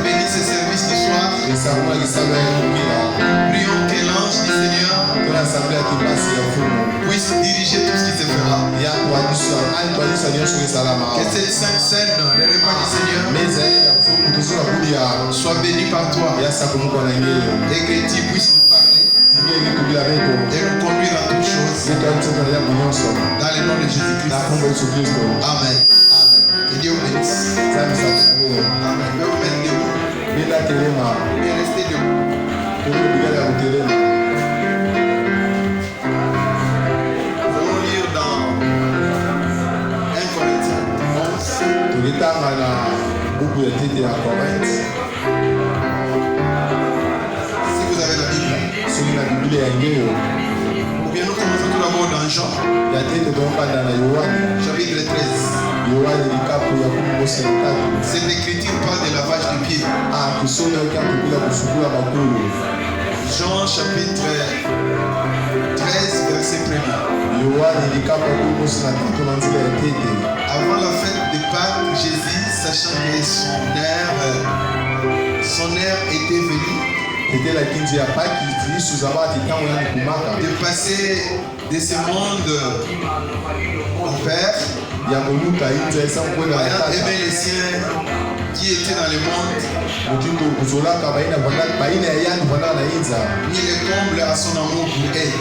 bénis ce service ce soir. Prions que l'ange du Seigneur puisse diriger tout ce qui se fera. Que cette sainte scène, le repas du Seigneur, soit béni par toi. Et que tu puisses nous parler et nous conduire à toutes choses. Dans le nom de Jésus-Christ. Amen. Que Dieu vous bénisse. Amen. Je vais vous mettre debout. Et restez debout. Nous allons lire dans 1 Corinthiens 11. Si vous avez la Bible, ou bien nous commençons tout d'abord dans Jean, chapitre 13. Cette écriture parle de lavage de pieds. Jean chapitre 13, verset 1er. Avant la fête de Pâques, Jésus, sachant que son heure était venue, de passer de ce monde au Père, aimer les siens qui étaient dans le monde, ni les comble à son amour pour elle.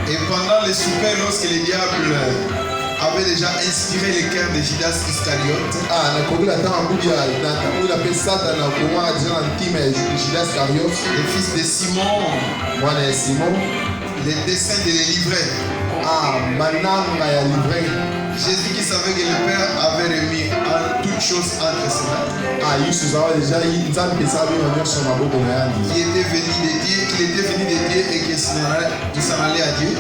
Et pendant le souper, lorsque le diable avait déjà inspiré le cœur de Judas Iscariote, le fils de Simon, le dessein de les livrer. Jésus qui savait que le Père avait remis toutes choses entre ses mains, qui était venu de Dieu, qu'il était venu de Dieu et qu'il s'en allait à Dieu,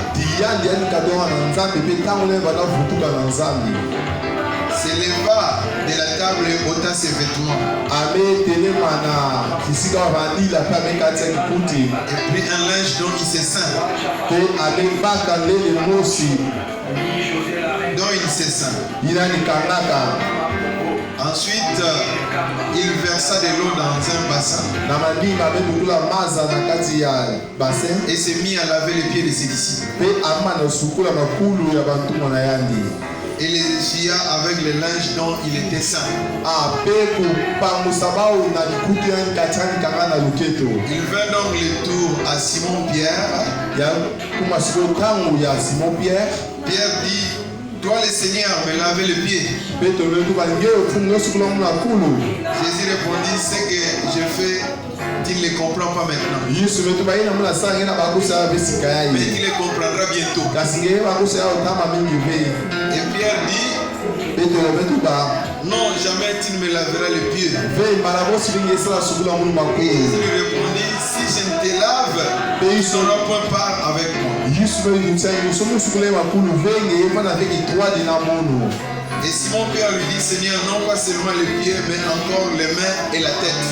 se leva de la table et ôta ses vêtements, et prit un linge dont il se ceint, Ensuite, il versa de l'eau dans un bassin et se mit à laver les pieds de ses disciples. Et les essuya avec le linge dont il était saint. Il vint donc le tour à Simon Pierre. Pierre dit: toi le Seigneur me laver les pieds. Jésus répondit: ce que je fais, tu ne le comprends pas maintenant, mais tu le comprendras bientôt. Et Pierre dit: non, jamais tu ne me laveras les pieds. Et Jésus lui répondit: si je ne te lave, tu n'auras point part avec moi. Et Simon Pierre lui dit: Seigneur, non pas seulement les pieds, mais encore les mains et la tête.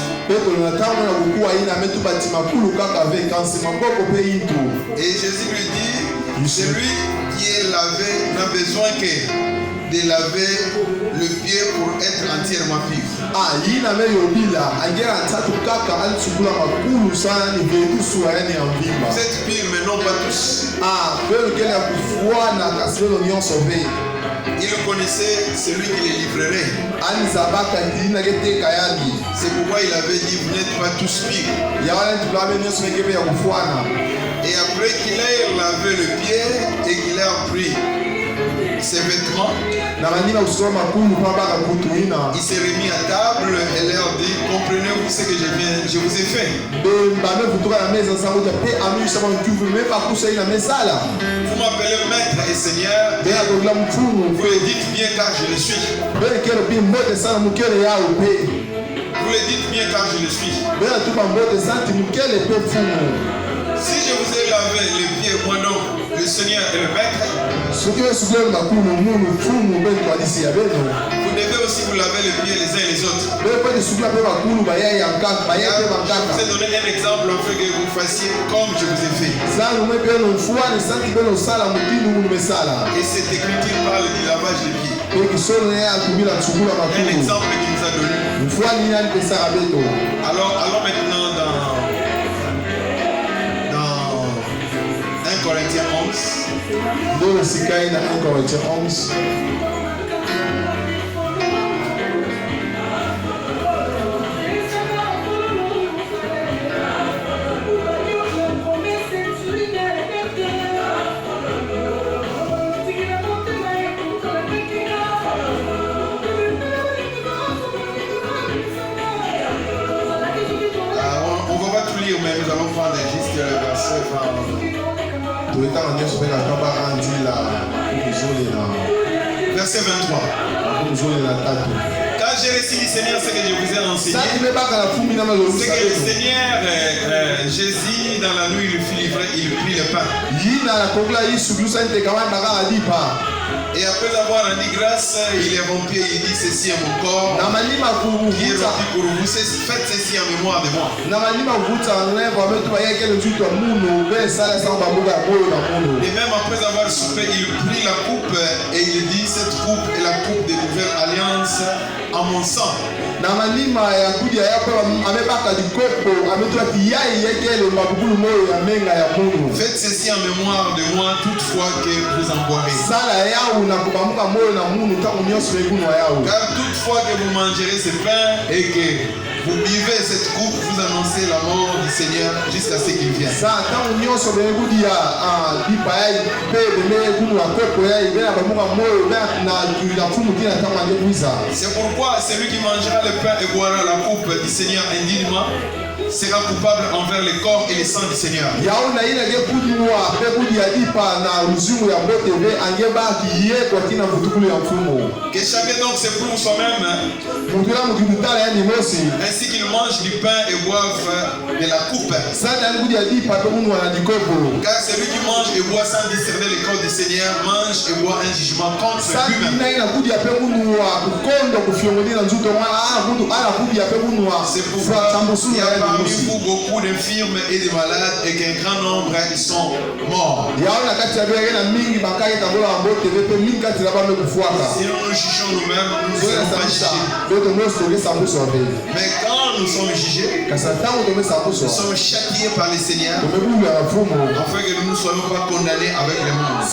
Et Jésus lui dit: celui qui est lavé n'a besoin que de laver le pied pour être entièrement pur. Vous êtes purs, mais non pas tous. Il connaissait celui qui les livrerait. C'est pourquoi il avait dit: vous n'êtes pas tous purs. Et après qu'il ait lavé le pied et qu'il ait pris ses vêtements, il s'est remis à table et leur dit: comprenez-vous ce que je vous ai fait? Vous m'appelez maître et seigneur, vous le dites bien car je le suis. Vous le dites bien car je le suis. Si je vous ai lavé les pieds, moi non, le Seigneur est le maître, vous devez aussi vous laver les pieds les uns et les autres. Je vous ai donné un exemple afin que vous fassiez comme je vous ai fait. Et cette écriture parle du lavage des pieds. Un exemple qu'il nous a donné. Alors maintenant dans 1 Corinthiens 11. Mais nous allons prendre juste le verset verset 23. Quand j'ai reçu du Seigneur ce que je vous ai enseigné, c'est que le Seigneur Jésus dans la nuit il fut livré, il prit le pain. Et après avoir rendu grâce, il est rompu et il dit ceci est mon corps qui est rompu pour vous. Faites ceci en mémoire de moi. Et même après avoir soupé, il prit la coupe et il dit cette coupe est la coupe de nouvelle alliance en mon sang. Faites ceci en mémoire de moi toutefois que vous en boirez. Car toutefois que vous mangerez ce pain et que vous buvez cette coupe, vous annoncez la mort du Seigneur jusqu'à ce qu'il vienne. C'est pourquoi celui qui mangera le pain et boira la coupe du Seigneur indignement sera coupable envers le corps et le sang du Seigneur. Que chacun donc s'éprouve soi-même, ainsi qu'il mange du pain et boive de la coupe. Car celui qui mange et boit sans discerner le corps du Seigneur mange et boit un jugement contre lui-même. C'est pourquoi il y a parmi vous beaucoup d'infirmes et de malades et qu'un grand nombre ils sont morts. Si nous nous jugeons nous-mêmes, nous ne serons pas jugés. Mais quand nous sommes jugés, nous sommes châtiés par le Seigneur afin que nous ne soyons pas condamnés avec le monde.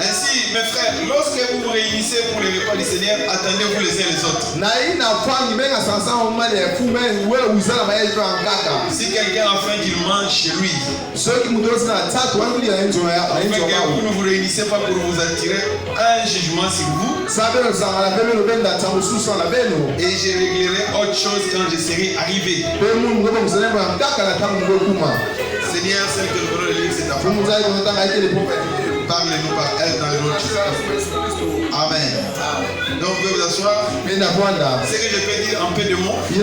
Ainsi, mes frères, lorsque vous vous réunissez pour les repas du Seigneur, attendez-vous les uns les autres. Si quelqu'un a faim, qu'il mange chez lui. Afin que vous ne vous réunissez pas pour vous attirer un jugement sur vous. Et je réglerai autre chose quand je serai arrivé. Seigneur, celle que nous voulons lire, c'est ta parole. Parlez-nous par elle dans le nom de Jésus. Amen. Donc vous pouvez vous asseoir. Ce que je peux dire en peu de mots, c'est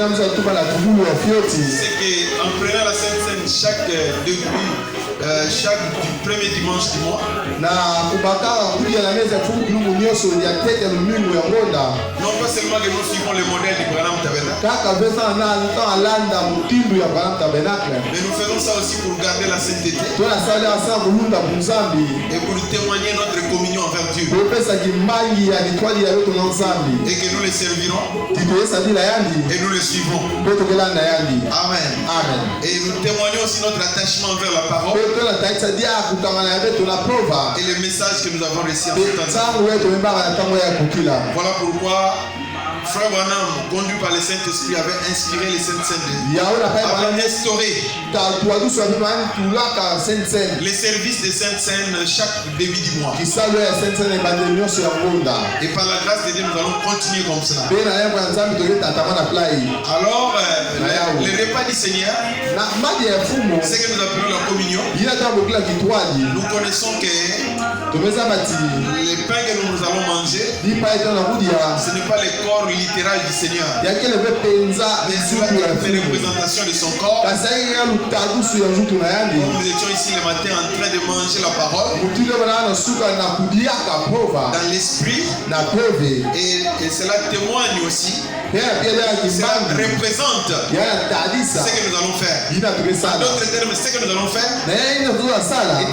qu'en prenant la Sainte Seine chaque premier dimanche du mois, non pas seulement que nous suivons le modèle du Branham Tabernacle, mais nous faisons ça aussi pour garder la sainteté et pour témoigner notre communion envers Dieu, et que nous les servirons et nous les suivrons. Amen. Et nous témoignons aussi notre attachement envers la parole et le message que nous avons reçu en ce temps. Voilà pourquoi Frère Branham, conduit par le Saint-Esprit, avait inspiré les Saintes Seines, avait instauré les services des Saintes Seines chaque début du mois. Et par la grâce de Dieu, nous allons continuer comme ça. Alors, le repas du Seigneur, c'est que nous appelons la communion. Nous connaissons que les pains que nous allons manger, ce n'est pas le corps littéral du Seigneur, mais c'est une représentation de son corps. Nous étions ici le matin en train de manger la parole dans l'esprit, et cela témoigne aussi, cela représente ce que nous allons faire. En d'autres termes, ce que nous allons faire est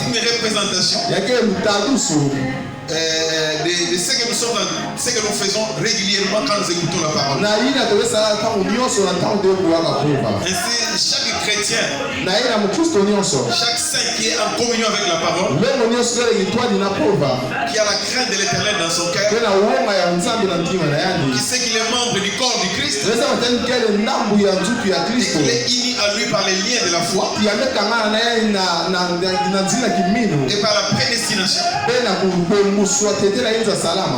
une représentation de ce que nous faisons régulièrement quand nous écoutons la parole. Ainsi, chaque chrétien, chaque saint qui est en communion avec la parole, qui a la crainte de l'Éternel dans son cœur, qui sait qu'il est membre du corps du Christ, et qu'il est uni à lui par les liens de la foi et par la prédestination,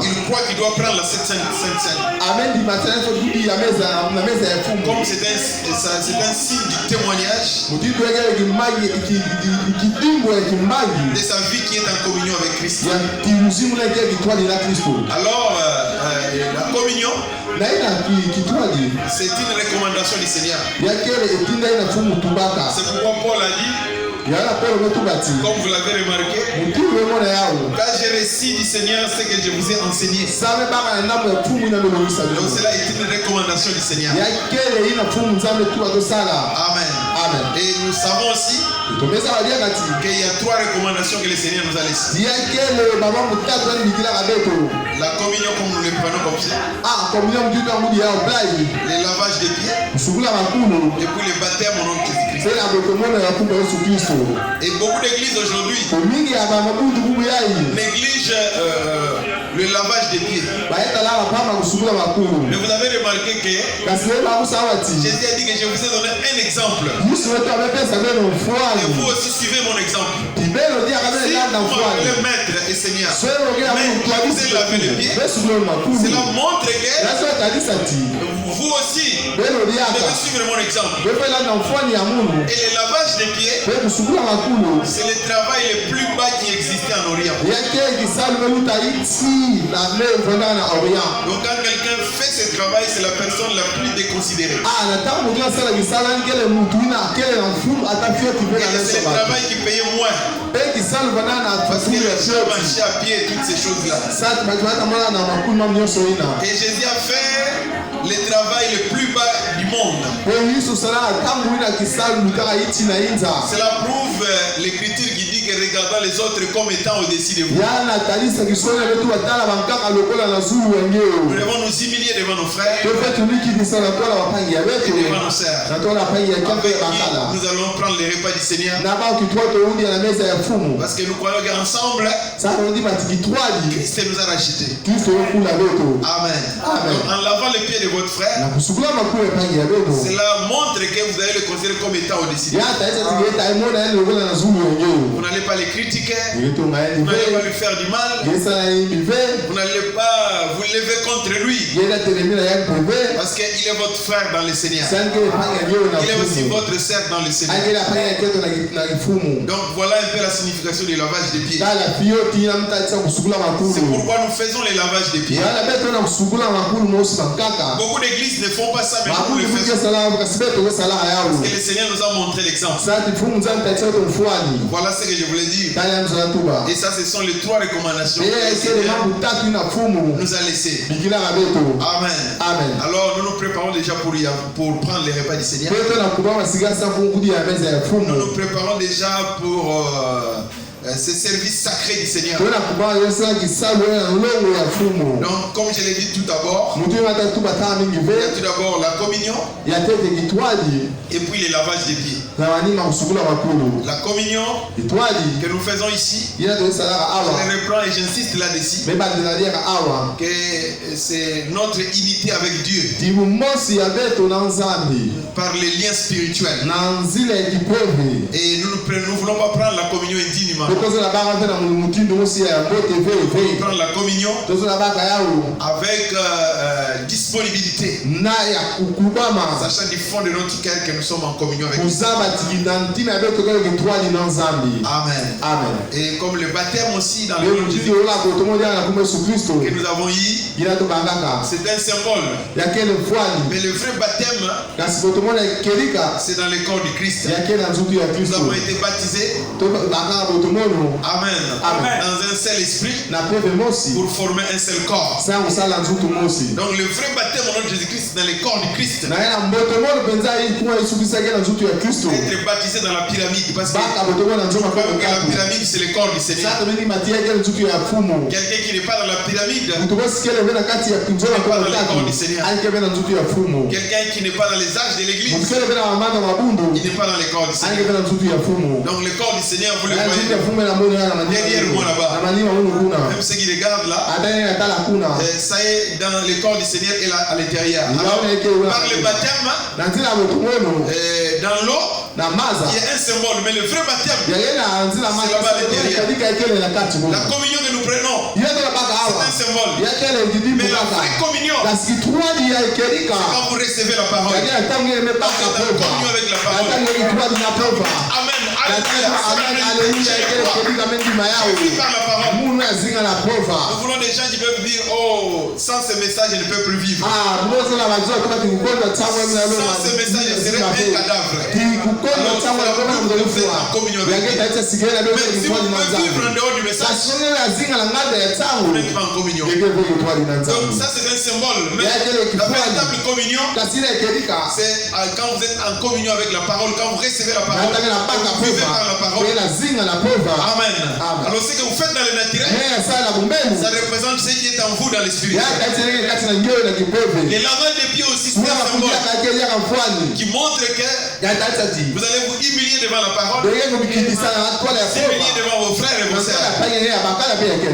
il croit qu'il doit prendre la Sainte Seine. Comme c'est un signe du témoignage de sa vie qui est en communion avec Christ. Alors, la communion, c'est une recommandation du Seigneur. C'est pourquoi Paul a dit, comme vous l'avez remarqué, quand je récite du Seigneur ce que je vous ai enseigné. Donc cela est une recommandation du Seigneur. Amen. Amen. Et nous savons aussi qu'il y a 3 recommandations que le Seigneur nous a laissées. La communion comme nous le prenons comme ça. Le lavage des pieds. Et puis le baptême au nom de Jésus-Christ. Et beaucoup d'églises aujourd'hui négligent le lavage des pieds. Mais vous avez remarqué que Jésus a dit que je vous ai donné un exemple. Et vous aussi suivez mon exemple. Si vous m'appelez maître et Seigneur, mais je vous ai lavé les pieds, cela montre que vous aussi devez suivre mon exemple. Et le lavage des pieds, c'est le travail le plus bas qui existait en Orient. Donc quand quelqu'un fait ce travail, c'est la personne la plus déconsidérée. Et c'est le travail qui payait moins. Parce que les gens marchaient à pied et toutes ces choses-là. Et Jésus a fait le travail le plus bas du monde. Cela prouve l'écriture qui dit que regardant les autres comme étant au-dessus de vous. Nous devons nous humilier devant nos frères et devant nos sœurs. Nous allons prendre les repas du Seigneur. Parce que nous croyons qu'ensemble, Christ nous a rachetés. Amen. En lavant les pieds de votre frère, cela montre que vous allez le considérer comme étant au-dessus. Vous n'allez pas les critiquer, vous n'allez pas lui faire du mal, vous n'allez pas vous lever contre lui, parce qu'il est votre frère dans le Seigneur. Il est aussi votre sœur dans le Seigneur. Donc voilà un peu la signification du lavage des pieds. C'est pourquoi nous faisons les lavages des pieds. Beaucoup d'églises ne font pas ça, mais nous le faisons. Parce que le Seigneur nous a montré l'exemple. Voilà ce que je voulais dire. Et ça, ce sont les 3 recommandations que le Seigneur nous a laissées. Amen. Alors nous nous préparons déjà pour prendre les repas du Seigneur. Nous nous préparons déjà pour ce service sacré du Seigneur. Donc comme je l'ai dit tout d'abord, il y a tout d'abord la communion et puis le lavage des pieds. La communion que nous faisons ici, je reprends et j'insiste là-dessus, que c'est notre unité avec Dieu par les liens spirituels. Et nous ne voulons pas prendre la communion indignement. Nous voulons prendre la communion avec disponibilité, sachant du fond de notre cœur que nous sommes en communion avec Dieu. Amen. Et comme le baptême aussi dans le nom de Jésus que nous avons eu, c'est un symbole. Mais le vrai baptême, c'est dans le corps du Christ. Nous avons été baptisés Amen. Dans un seul esprit. Pour former un seul corps. Donc le vrai baptême au nom de Jésus-Christ dans les corps du Christ. Être baptisé dans la pyramide. Parce que la pyramide c'est le corps du Seigneur. Quelqu'un qui n'est pas dans la pyramide n'est pas dans le corps du Seigneur. Quelqu'un qui n'est pas dans les âges de l'église, il n'est pas dans le corps du Seigneur. Donc le corps du Seigneur, vous le voyez derrière moi là-bas. Même ceux qui regardent là, ça est dans le corps du Seigneur et à l'intérieur. Alors, par le baptême, dans l'eau, il y a un symbole, mais le vrai baptême, c'est là-bas à l'intérieur. La communion que nous prenons, c'est un symbole. Mais la vraie communion, c'est quand vous recevez la parole. Vous êtes en communion avec la parole. Amen. Alléluia. Par la parole. Nous voulons des gens qui peuvent dire, oh, sans ce message, je ne peux plus vivre. Sans ce message, je serai un cadavre. Alors, vous êtes en communion avec Dieu. Mais si vous pouvez vivre en dehors du message, vous n'êtes pas en communion. Donc ça c'est un symbole. Mais la véritable communion, c'est quand vous êtes en communion avec la parole, quand vous recevez la parole, vous vivez par la parole. Amen. Alors ce que vous faites dans le naturel, ça représente ce qui est en vous dans l'esprit. Et lavage des pieds aussi, c'est un symbole qui montre que vous allez vous humilier devant la parole, humilier devant vos frères et vos sœurs.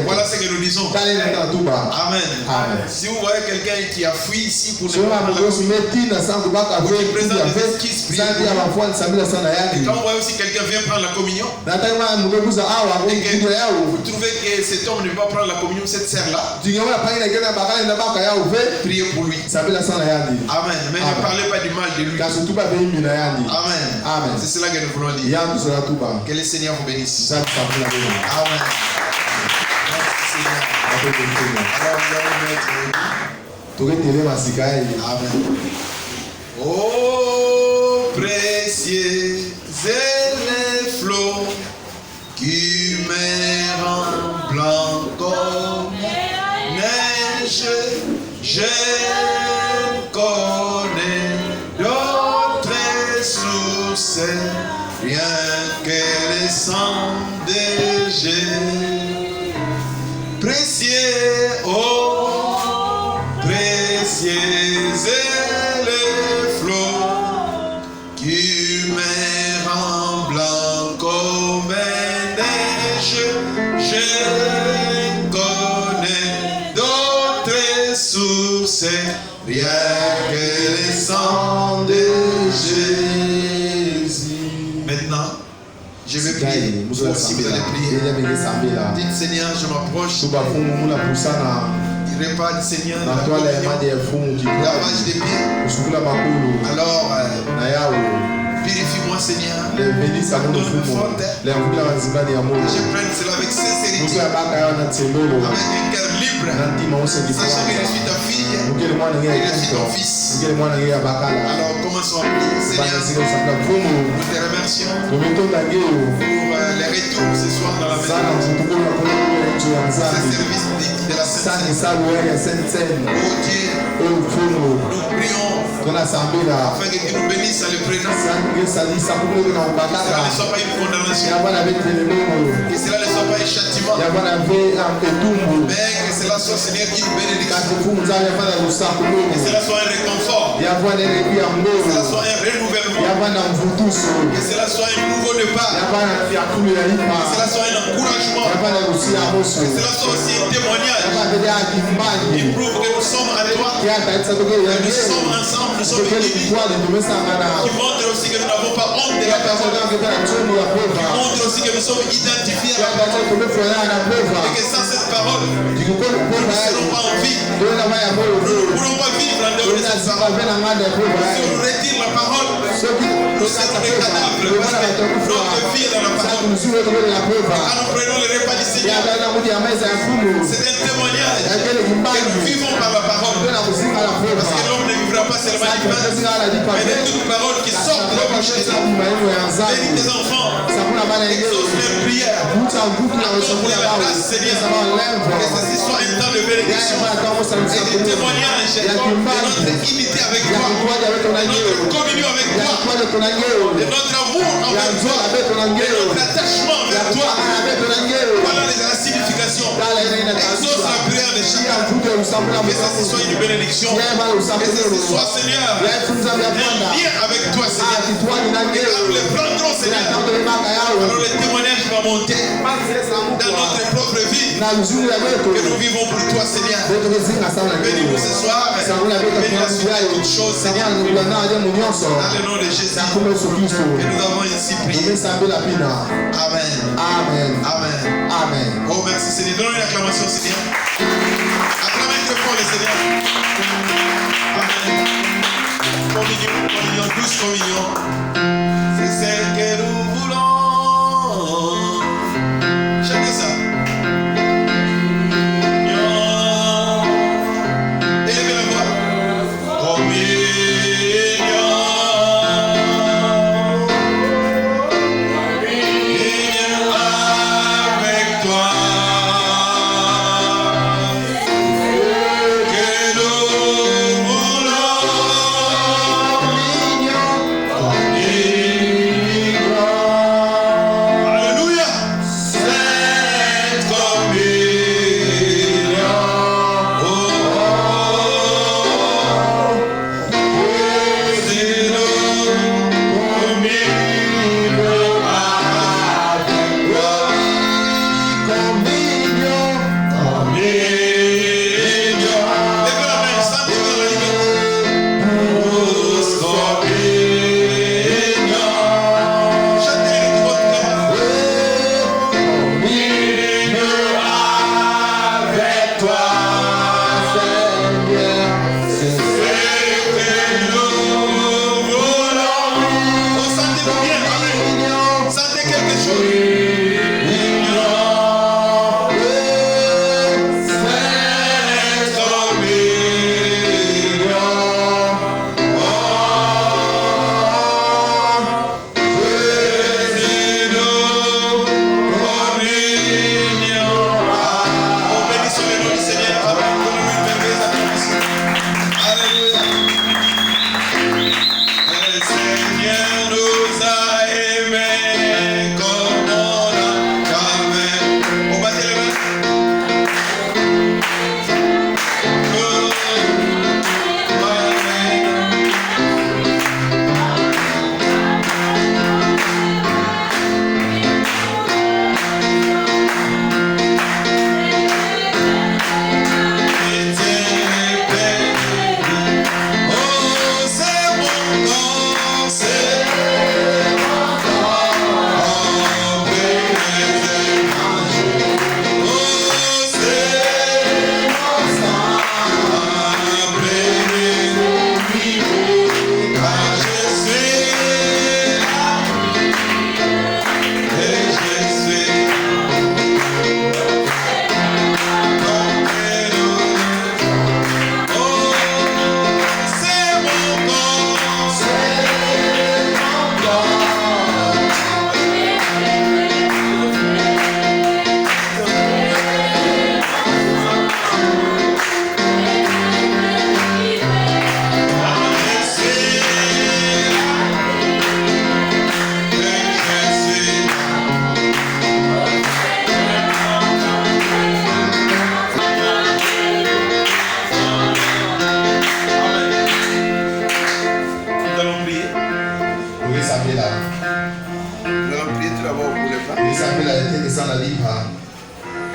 Voilà ce que nous disons. Amen. Si vous voyez quelqu'un qui a fui ici pour ne pas prendre la quand vous voyez aussi quelqu'un vient prendre la communion, et que vous trouvez que cet homme ne va pas prendre la communion, cette sœur-là, priez pour lui. Amen. Mais ne parlez pas du mal de lui. Amen. C'est cela que nous voulons dire. Que le Seigneur vous bénisse. Amen. Amen. Oh, précieux est les flots qui me rendent blanc comme neige. Je connais d'autres sources, rien que le sang de Jésus. Précieux, oh, précieux est le flot qui me rend blanc comme neige. Je connais d'autres sources, rien que le sang de Jésus. Maintenant, je vais prier. Vous aussi, vous allez prier. Dites Seigneur, je m'approche du repas du Seigneur, lavage des pieds. Alors, purifie-moi Seigneur. Donne-moi forte. Que je prenne cela avec sincérité. Avec un cœur libre. Sachant que je suis ta fille et je suis ton fils. Alors commençons à prier. Seigneur, nous te remercions pour les retours ce soir dans la maison. Ce service de la Sainte Seine. Oh Dieu, nous prions afin que tu nous bénisses à le prénom. Que cela ne soit pas une condamnation. Que cela ne soit pas un châtiment. Mais que cela soit, Seigneur, une bénédiction. Que cela soit un réconfort. Que cela soit un renouvellement. Que cela soit un nouveau départ. Que cela soit un encouragement. Que cela soit aussi un témoignage. Il prouve que nous sommes à toi. Que nous sommes ensemble. Nous sommes unis. Qui montre aussi que nous n'avons pas honte de la parole. Qui montre aussi que nous sommes identifiés à la parole. Et que sans cette parole, nous ne serons pas en vie. Nous ne pourrons pas vivre en dehors de cette parole. Si on retire la parole, nous serons des cadavres. Parce que notre vie est dans la parole. Quand nous prenons le repas du Seigneur, c'est un témoignage que nous vivons par la parole. Parce que l'homme ne vivra pas seulement du pain, mais de toute parole qui sort de trébucher. Bénis tes enfants. Exauce leurs prières. Accorde la grâce, Seigneur. Que ceci soit un temps de bénédiction et de témoignage de notre intimité avec toi, de notre communion avec toi, de notre amour envers toi, de notre attachement envers toi. Voilà la signification. Exauce la prière de chacun. Que ceci soit une bénédiction. Que ceci soit, Seigneur, un lien avec toi, Seigneur. Et quand nous les prendrons, Seigneur, alors le témoignage va monter dans notre propre vie. Que nous vivons pour toi, Seigneur. Bénis-nous ce soir. Bénis la suite de toutes choses, Seigneur. Dans le nom de Jésus. Que nous avons ainsi prié. Amen. Amen. Amen. Amen. Oh, merci, Seigneur. Donnons une acclamation, Seigneur. Acclamez très fort, les Seigneur. Amen. Communion, douce communion. C'est celle que nous voulons. Chantez ça. Élevez la voix. Communion. Avec toi. Que nous voulons. Alléluia. Cette communion. C'est nous communion avec toi. Levez la main, sentez dans la liberté. Douce communion. Chantez avec votre cœur. Avec toi. C'est que nous voulons. Oh, sentez-vous bien, amen. Sentez quelque chose. Cette communion. Bénis-nous, communion. Oh, bénissons le nom du Seigneur. Amen. Donnons-lui une merveilleuse acclamation. Alléluia. Le Seigneur nous a aimés comme on n'a jamais. On battait les mains. Oh, c'est mon corps, c'est mon corps, baiser, manger. Oh, c'est mon sang, baiser, vivre, car je suis et je suis comme nous. Oh, c'est mon corps, c'est mon corps. Je suis et je suis. Nous allons prier. Nous allons prier tout d'abord pour les femmes.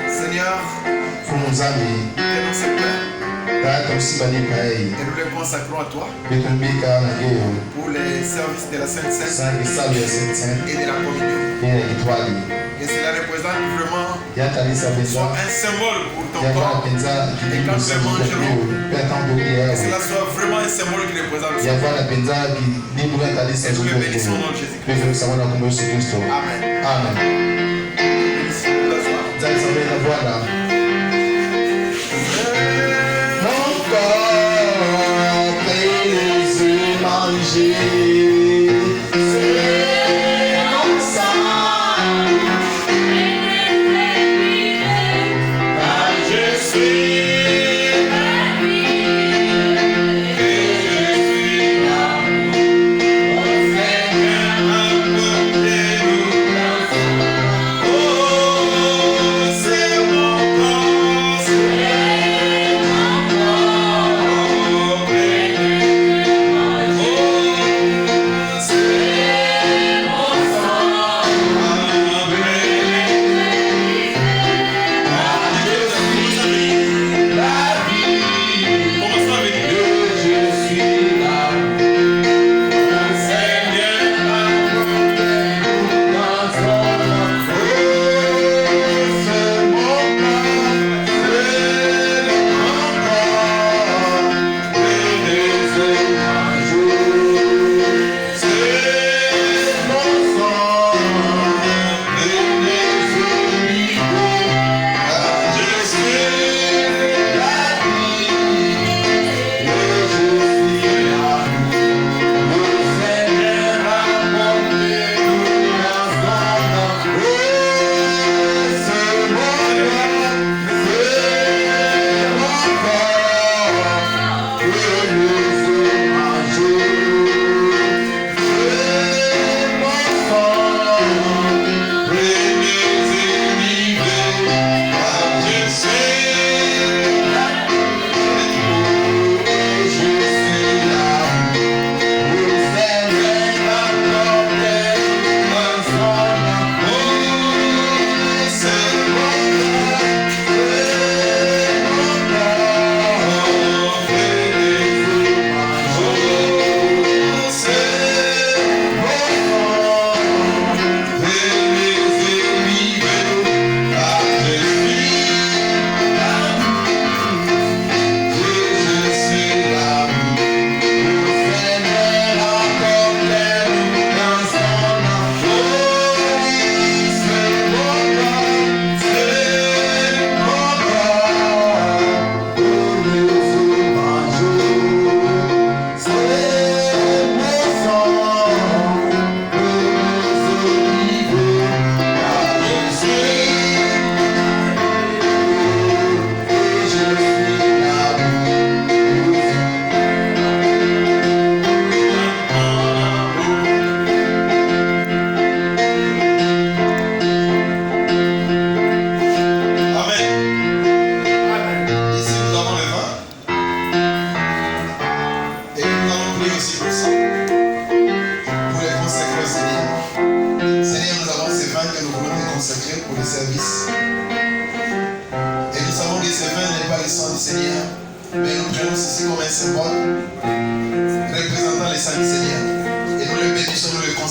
Seigneur, tenons ces plans et nous les consacrons à toi pour les services de la Sainte Seine et de la communion. Que cela représente vraiment soit un symbole pour ton corps. Et quand nous les mangerons, que cela soit vraiment un symbole qui représente ça. Et nous les bénissons au nom de Jésus-Christ. Amen. Bénissons-nous la soirée. Mon corps, plaisir, manger.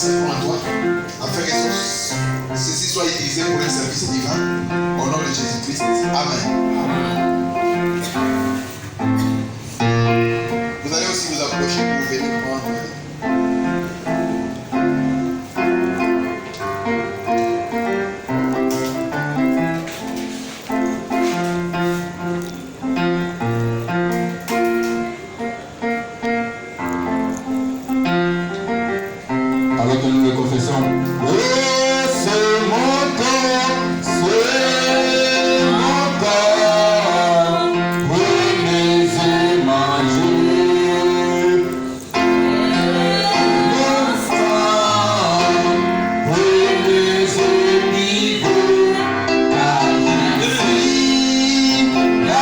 commencer à prendre toi, afin que ceci soit utilisé pour un service divin. Au nom de Jésus-Christ. Amen. Vous allez aussi vous approcher pour venir prendre. Alors que nous le confessons. C'est mon corps, c'est mon corps. Prenez-le, mangez. Mon sang, prenez-le, vivez. Car je suis la vie.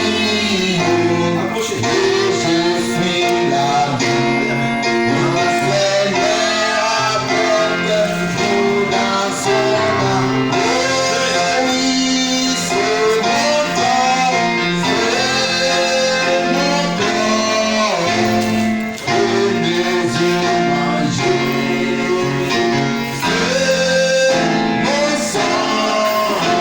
Et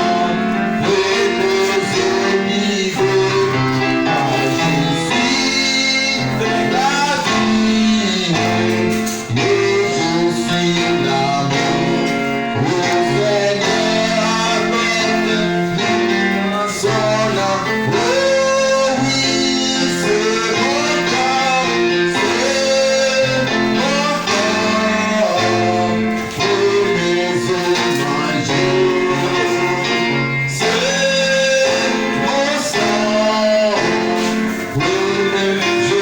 je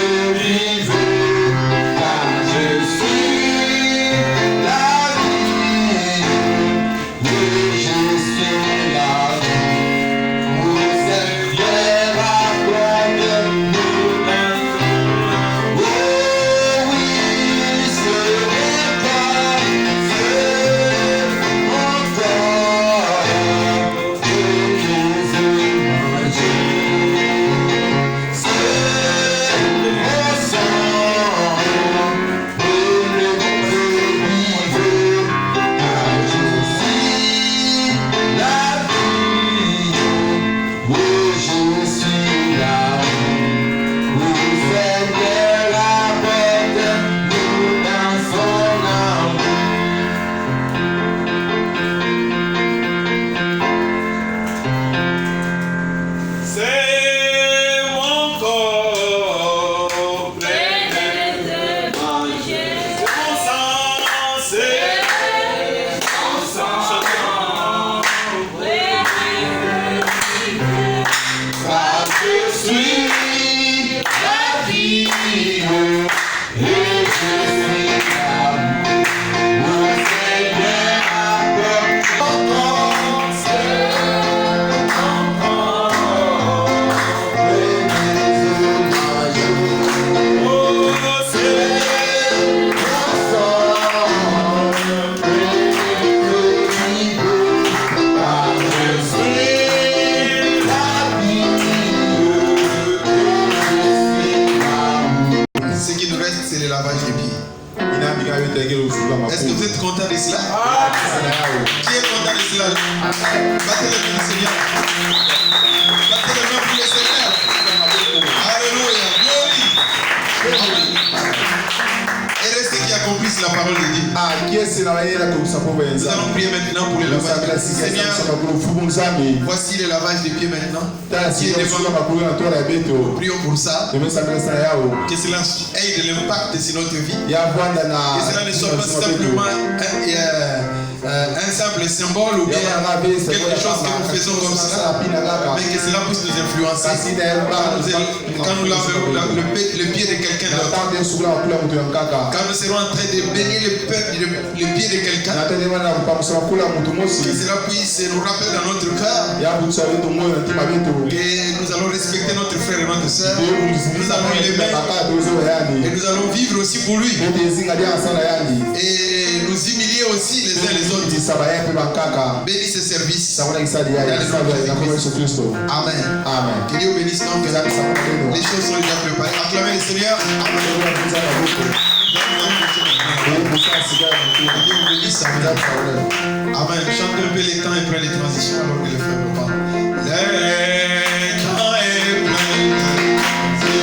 suis la vie. Est-ce que vous êtes content de cela? Qui est content de cela? Battez les mains, Seigneur. Battez les mains pour le Seigneur. Alléluia. Glory. Et restez qui accomplissent la parole de Dieu. Nous allons prier maintenant pour le lavage des pieds. Seigneur, voici le lavage des pieds maintenant. Prions pour ça. Que cela ait de l'impact sur notre vie. Que cela ne soit pas simplement un simple symbole ou bien quelque chose que nous faisons comme ça, mais que cela puisse nous influencer. Quand nous lavons le pied de quelqu'un d'autre, quand nous serons en train de bénir le pied de quelqu'un, que cela puisse nous rappeler dans notre cœur que nous allons respecter notre frère et notre soeur, nous allons l'aimer et nous allons vivre aussi pour lui et nous humilier aussi les uns les autres. Bénis ce service. Amen. Amen. Que Dieu bénisse donc. Les choses sont déjà préparées. Acclamez le Seigneur. Amen. Dieu vous bénisse. Amen. Chante un peu les temps et près les transitions alors que le frère me parle. Les temps et près les transitions.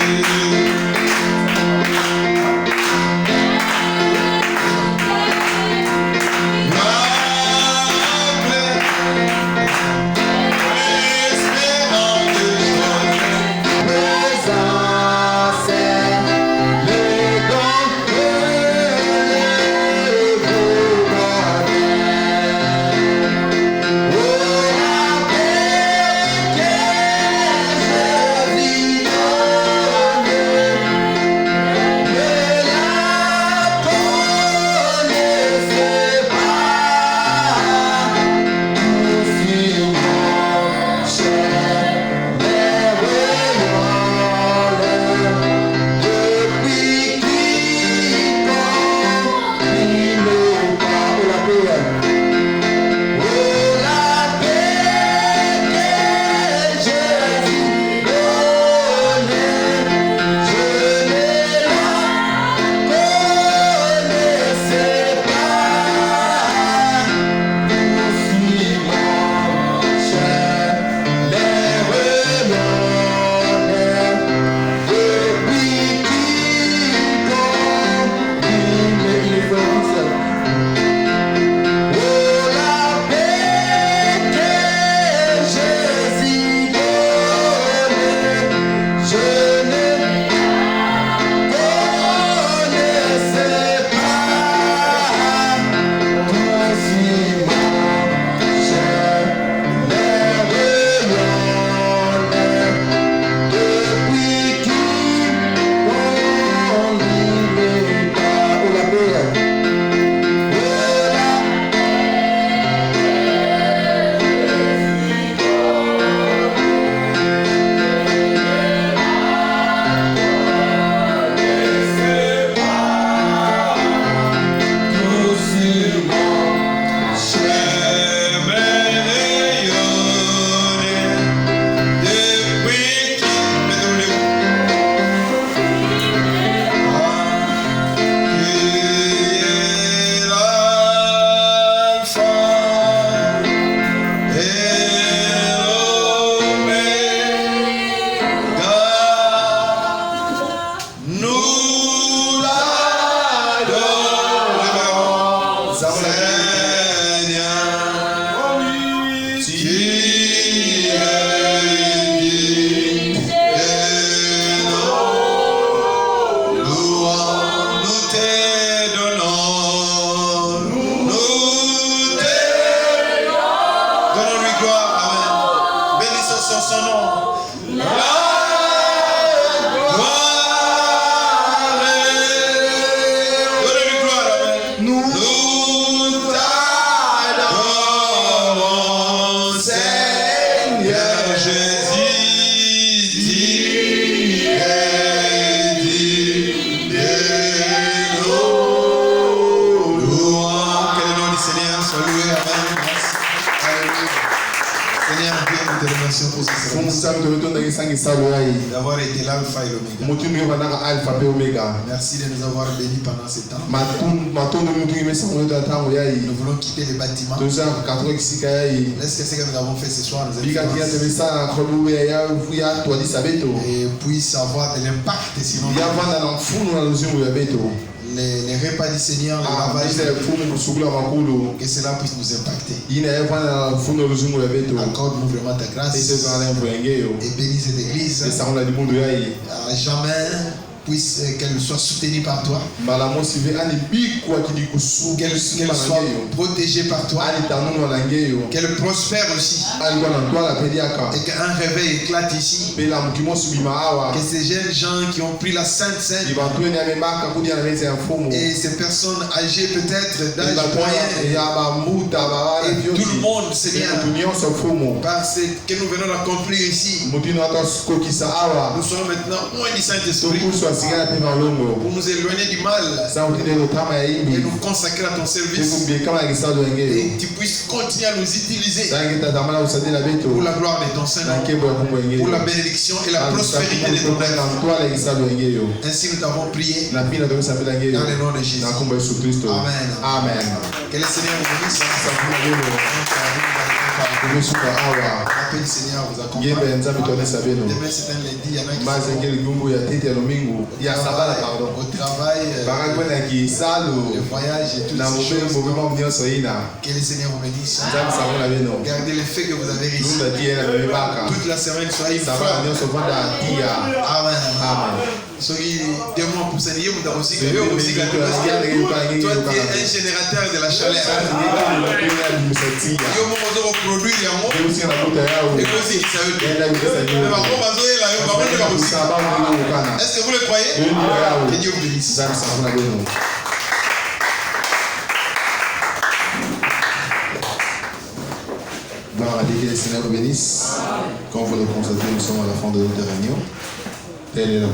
D'avoir été l'alpha et l'oméga. Merci de nous avoir bénis pendant ce temps. Nous voulons quitter les bâtiments. Est-ce que ce que nous avons fait ce soir nous a et puisse avoir de l'impact sinon les repas du Seigneur, le lavage, que cela puisse nous impacter. Accorde-nous vraiment ta grâce et bénis cette église. Jamais puisse qu'elle soit soutenue par toi, qu'elle soit protégée par toi, qu'elle prospère aussi, et qu'un réveil éclate ici, que ces jeunes gens qui ont pris la Sainte Seine et ces personnes âgées peut-être d'âge moyen et tout le monde, Seigneur, parce que nous venons d'accomplir ici, nous sommes maintenant loin du Saint-Esprit. pour nous éloigner du mal et nous consacrer à ton service. Et tu puisses continuer à nous utiliser pour la gloire de ton Saint-Nom, pour la bénédiction et la prospérité de ton œuvre. Ainsi nous t'avons prié dans le nom de Jésus. Amen. Amen. Que le Seigneur vous bénisse. Appelle le Seigneur vous accompagne. Demain c'est un lundi, il y en a qui sont au travail, le voyage et toutes ces choses. Que le Seigneur vous bénisse. Gardez le fait que vous avez réussi. Toute la semaine, soyez une femme. Amen. Soyez des mois pour s'ennuyer, vous avez aussi. Toi, tu es un générateur de la chaleur. Produire les mots et aussi qui savent est-ce que vous le croyez? Que Dieu vous bénisse. Gloire à Dieu, que le Seigneur vous bénisse. Comme vous le constatez, nous sommes à la fin de notre réunion. Telle est la